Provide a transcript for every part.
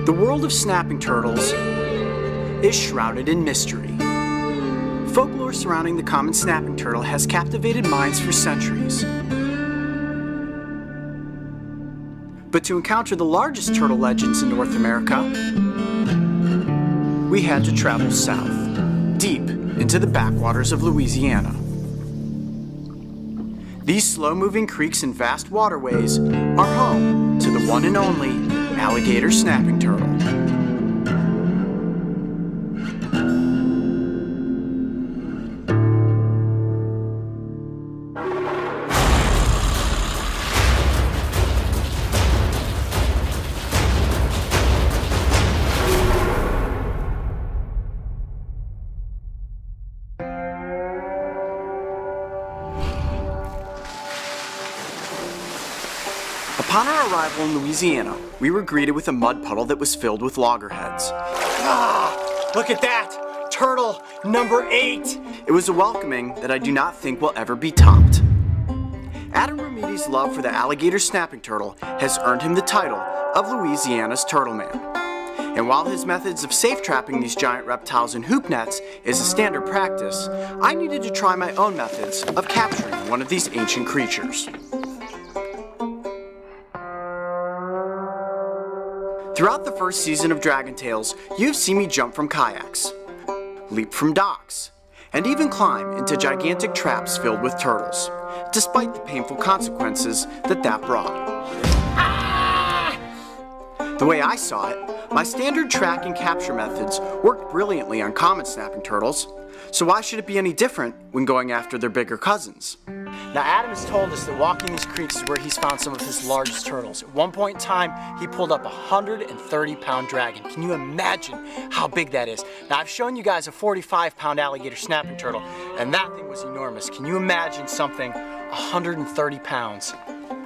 The world of snapping turtles is shrouded in mystery. Folklore surrounding the common snapping turtle has captivated minds for centuries. But to encounter the largest turtle legends in North America, we had to travel south, deep into the backwaters of Louisiana. These slow-moving creeks and vast waterways are home to the one and only Alligator Snapping Turtle. Upon our arrival in Louisiana, we were greeted with a mud puddle that was filled with loggerheads. Ah, look at that! Turtle number 8! It was a welcoming that I do not think will ever be topped. Adam Remedies' love for the alligator snapping turtle has earned him the title of Louisiana's turtleman. And while his methods of safe trapping these giant reptiles in hoop nets is a standard practice, I needed to try my own methods of capturing one of these ancient creatures. Throughout the first season of Dragon Tales, you've seen me jump from kayaks, leap from docks, and even climb into gigantic traps filled with turtles, despite the painful consequences that brought. Ah! The way I saw it, my standard track and capture methods worked brilliantly on common snapping turtles, so why should it be any different when going after their bigger cousins? Now, Adam has told us that walking these creeks is where he's found some of his largest turtles. At one point in time, he pulled up a 130-pound dragon. Can you imagine how big that is? Now, I've shown you guys a 45-pound alligator snapping turtle, and that thing was enormous. Can you imagine something 130 pounds?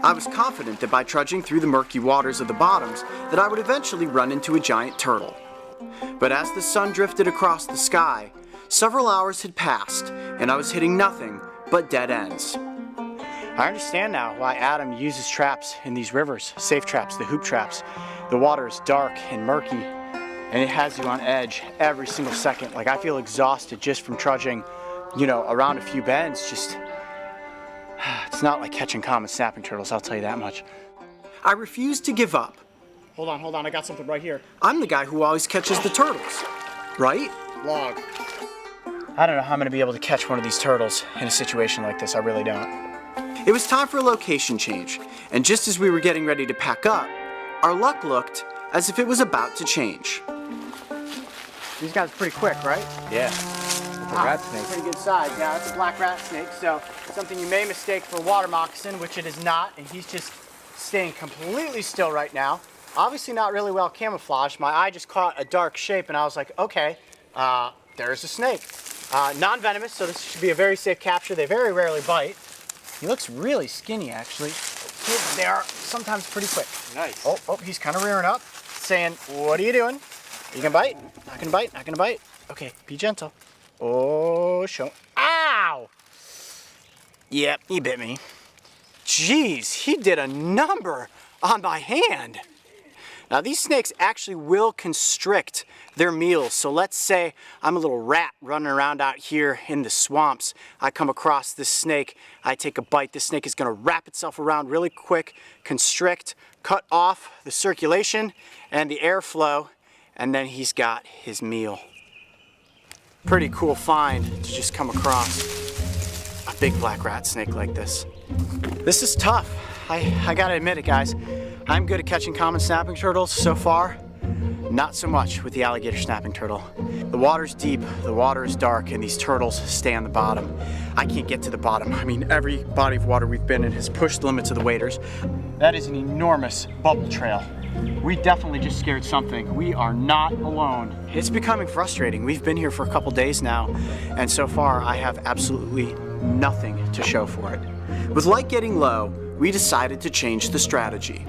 I was confident that by trudging through the murky waters of the bottoms, that I would eventually run into a giant turtle. But as the sun drifted across the sky, several hours had passed, and I was hitting nothing but dead ends. I understand now why Adam uses traps in these rivers, safe traps, the hoop traps. The water is dark and murky, and it has you on edge every single second. Like, I feel exhausted just from trudging, around a few bends. It's not like catching common snapping turtles, I'll tell you that much. I refuse to give up. Hold on, I got something right here. I'm the guy who always catches the turtles, right? Log. I don't know how I'm gonna be able to catch one of these turtles in a situation like this, I really don't. It was time for a location change, and just as we were getting ready to pack up, our luck looked as if it was about to change. These guys are pretty quick, right? Yeah, it's a rat snake. Pretty good size, yeah, it's a black rat snake, so something you may mistake for a water moccasin, which it is not, and he's just staying completely still right now. Obviously not really well camouflaged. My eye just caught a dark shape, and I was like, okay, there's a snake. Non-venomous, so this should be a very safe capture. They very rarely bite. He looks really skinny, actually. They are sometimes pretty quick. Nice. Oh, he's kind of rearing up, saying, what are you doing? Are you gonna bite? Not gonna bite, not gonna bite. Okay, be gentle. Oh, show. Ow! Yep, he bit me. Jeez, he did a number on my hand. Now, these snakes actually will constrict their meals. So let's say I'm a little rat running around out here in the swamps. I come across this snake, I take a bite. This snake is gonna wrap itself around really quick, constrict, cut off the circulation and the airflow, and then he's got his meal. Pretty cool find to just come across a big black rat snake like this. This is tough. I gotta admit it, guys. I'm good at catching common snapping turtles so far. Not so much with the alligator snapping turtle. The water's deep, the water is dark, and these turtles stay on the bottom. I can't get to the bottom. I mean, every body of water we've been in has pushed the limits of the waders. That is an enormous bubble trail. We definitely just scared something. We are not alone. It's becoming frustrating. We've been here for a couple days now, and so far I have absolutely nothing to show for it. With light getting low, we decided to change the strategy.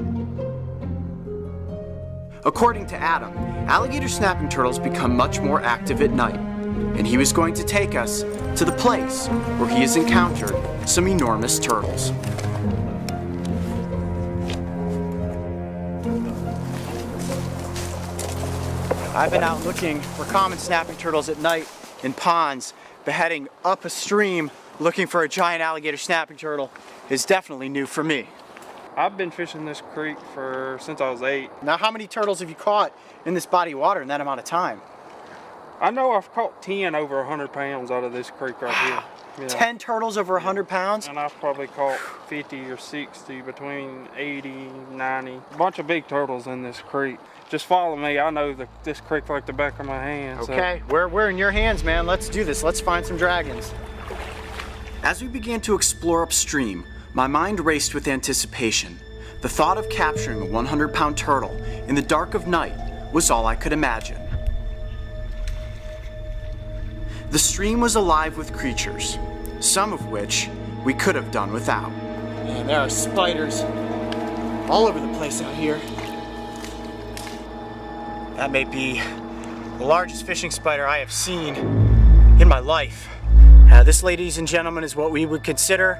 According to Adam, alligator snapping turtles become much more active at night, and he was going to take us to the place where he has encountered some enormous turtles. I've been out looking for common snapping turtles at night in ponds, but heading up a stream looking for a giant alligator snapping turtle is definitely new for me. I've been fishing this creek since I was 8. Now, how many turtles have you caught in this body of water in that amount of time? I know I've caught 10 over 100 pounds out of this creek right here. Yeah. 10 turtles over 100 pounds? And I've probably caught 50 or 60, between 80, 90. A bunch of big turtles in this creek. Just follow me. I know this creek like the back of my hand. Okay, so. We're in your hands, man. Let's do this. Let's find some dragons. As we began to explore upstream, my mind raced with anticipation. The thought of capturing a 100-pound turtle in the dark of night was all I could imagine. The stream was alive with creatures, some of which we could have done without. Man, there are spiders all over the place out here. That may be the largest fishing spider I have seen in my life. This, ladies and gentlemen, is what we would consider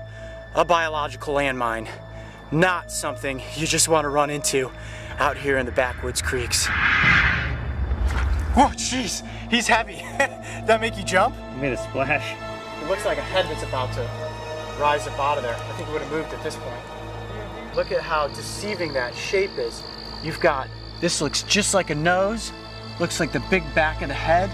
a biological landmine. Not something you just want to run into out here in the backwoods creeks. Oh, jeez, he's heavy. Did that make you jump? You made a splash. It looks like a head that's about to rise up out of there. I think it would have moved at this point. Look at how deceiving that shape is. You've got, this looks just like a nose, looks like the big back of the head.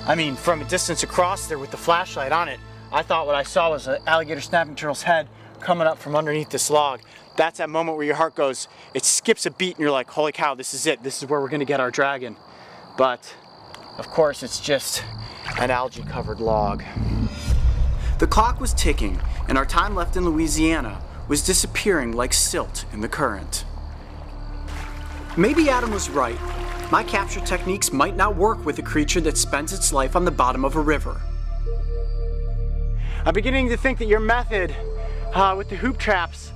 I mean, from a distance across there with the flashlight on it, I thought what I saw was an alligator snapping turtle's head coming up from underneath this log. That's that moment where your heart goes, it skips a beat and you're like, holy cow, this is it. This is where we're gonna get our dragon. But, of course, it's just an algae-covered log. The clock was ticking, and our time left in Louisiana was disappearing like silt in the current. Maybe Adam was right. My capture techniques might not work with a creature that spends its life on the bottom of a river. I'm beginning to think that your method with the hoop traps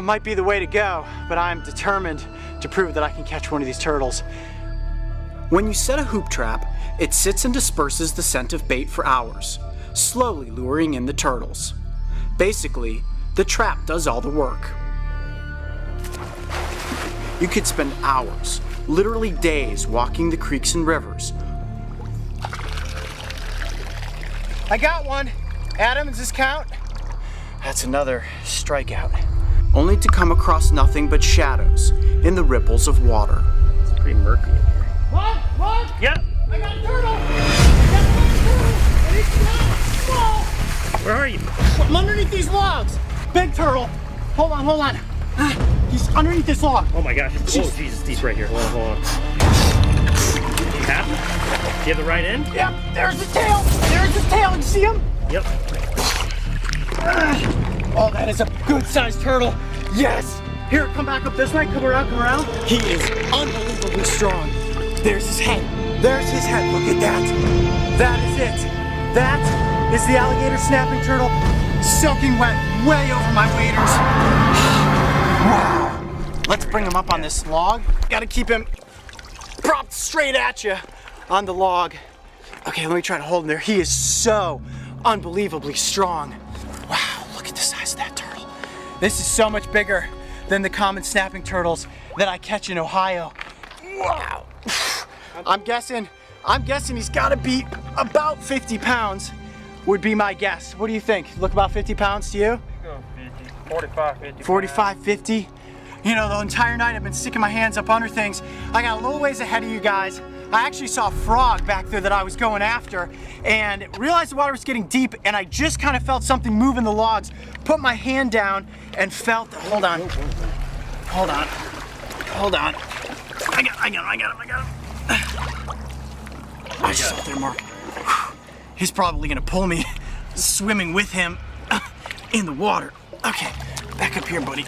might be the way to go, but I'm determined to prove that I can catch one of these turtles. When you set a hoop trap, it sits and disperses the scent of bait for hours, slowly luring in the turtles. Basically, the trap does all the work. You could spend hours, literally days, walking the creeks and rivers. I got one! Adam, does this count? That's another strikeout. Only to come across nothing but shadows in the ripples of water. It's pretty murky in here. What? Yep. I got a turtle! I got a turtle! And it's small! Where are you? I'm underneath these logs! Big turtle! Hold on. He's underneath this log. Oh my gosh. Oh Jesus, deep right here. Hold on. You have him? Do you have the right end? Yep, there's the tail! There's the tail! You see him? Yep. Oh, that is a good-sized turtle. Yes! Here, come back up this way. Come around. He is unbelievably strong. There's his head. Look at that. That is it. That is the alligator snapping turtle, soaking wet way over my waders. Wow. Let's bring him up on this log. Gotta keep him propped straight at you on the log. Okay, let me try to hold him there. He is so unbelievably strong. Wow, look at the size of that turtle. This is so much bigger than the common snapping turtles that I catch in Ohio. Wow. I'm guessing he's gotta be about 50 pounds would be my guess. What do you think? Look about 50 pounds to you? 45, 50. 45, 50? You know, the entire night I've been sticking my hands up under things. I got a little ways ahead of you guys. I actually saw a frog back there that I was going after and realized the water was getting deep, and I just kind of felt something move in the logs. Put my hand down and felt, hold on. I got him. I just saw there, Mark. He's probably gonna pull me swimming with him in the water. Okay, back up here, buddy.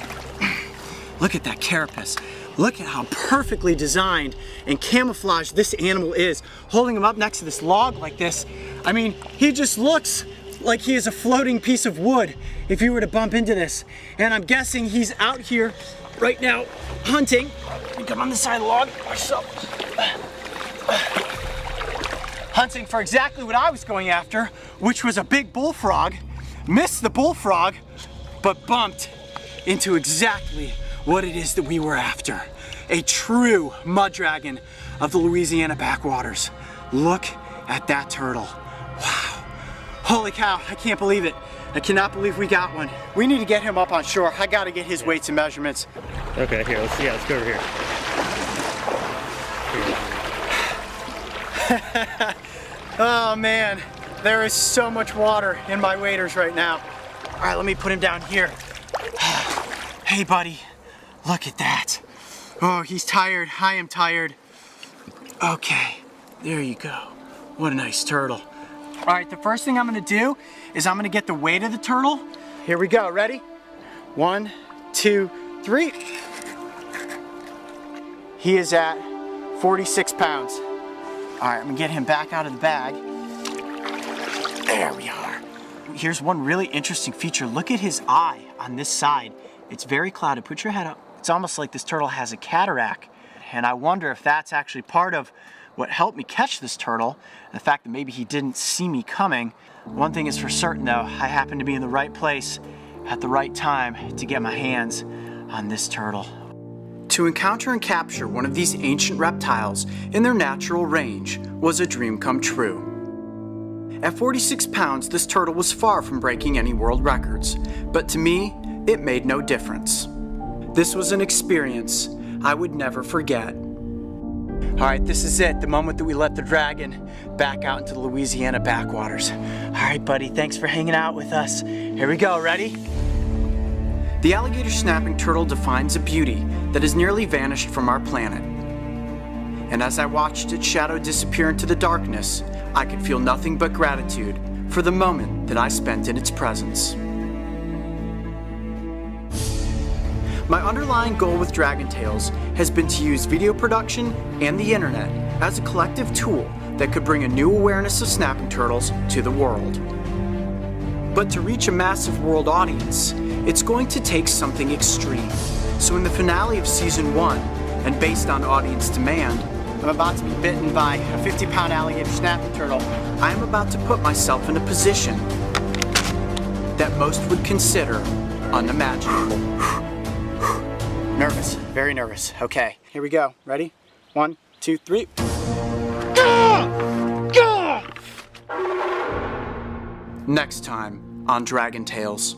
Look at that carapace. Look at how perfectly designed and camouflaged this animal is. Holding him up next to this log like this, I mean, he just looks like he is a floating piece of wood if you were to bump into this. And I'm guessing he's out here right now hunting. Let me come on this side of the log myself. Hunting for exactly what I was going after, which was a big bullfrog. Missed the bullfrog, but bumped into exactly what it is that we were after. A true mud dragon of the Louisiana backwaters. Look at that turtle. Wow. Holy cow, I can't believe it. I cannot believe we got one. We need to get him up on shore. I gotta get his weights and measurements. Okay, here, let's go over here. Oh man, there is so much water in my waders right now. All right, let me put him down here. Hey buddy, look at that. Oh, he's tired, I am tired. Okay, there you go. What a nice turtle. All right, the first thing I'm gonna do is I'm gonna get the weight of the turtle. Here we go, ready? 1, 2, 3. He is at 46 pounds. All right, I'm gonna get him back out of the bag. There we are. Here's one really interesting feature. Look at his eye on this side. It's very clouded. Put your head up. It's almost like this turtle has a cataract. And I wonder if that's actually part of what helped me catch this turtle. The fact that maybe he didn't see me coming. One thing is for certain though, I happened to be in the right place at the right time to get my hands on this turtle. To encounter and capture one of these ancient reptiles in their natural range was a dream come true. At 46 pounds, this turtle was far from breaking any world records, but to me, it made no difference. This was an experience I would never forget. All right, this is it, the moment that we let the dragon back out into the Louisiana backwaters. All right, buddy, thanks for hanging out with us. Here we go, ready? The alligator snapping turtle defines a beauty that has nearly vanished from our planet. And as I watched its shadow disappear into the darkness, I could feel nothing but gratitude for the moment that I spent in its presence. My underlying goal with Dragon Tales has been to use video production and the internet as a collective tool that could bring a new awareness of snapping turtles to the world. But to reach a massive world audience, it's going to take something extreme. So in the finale of season 1, and based on audience demand, I'm about to be bitten by a 50-pound alligator snapping turtle. I am about to put myself in a position that most would consider unimaginable. Nervous, very nervous. Okay, here we go. Ready? 1, 2, 3. Next time on Dragon Tales.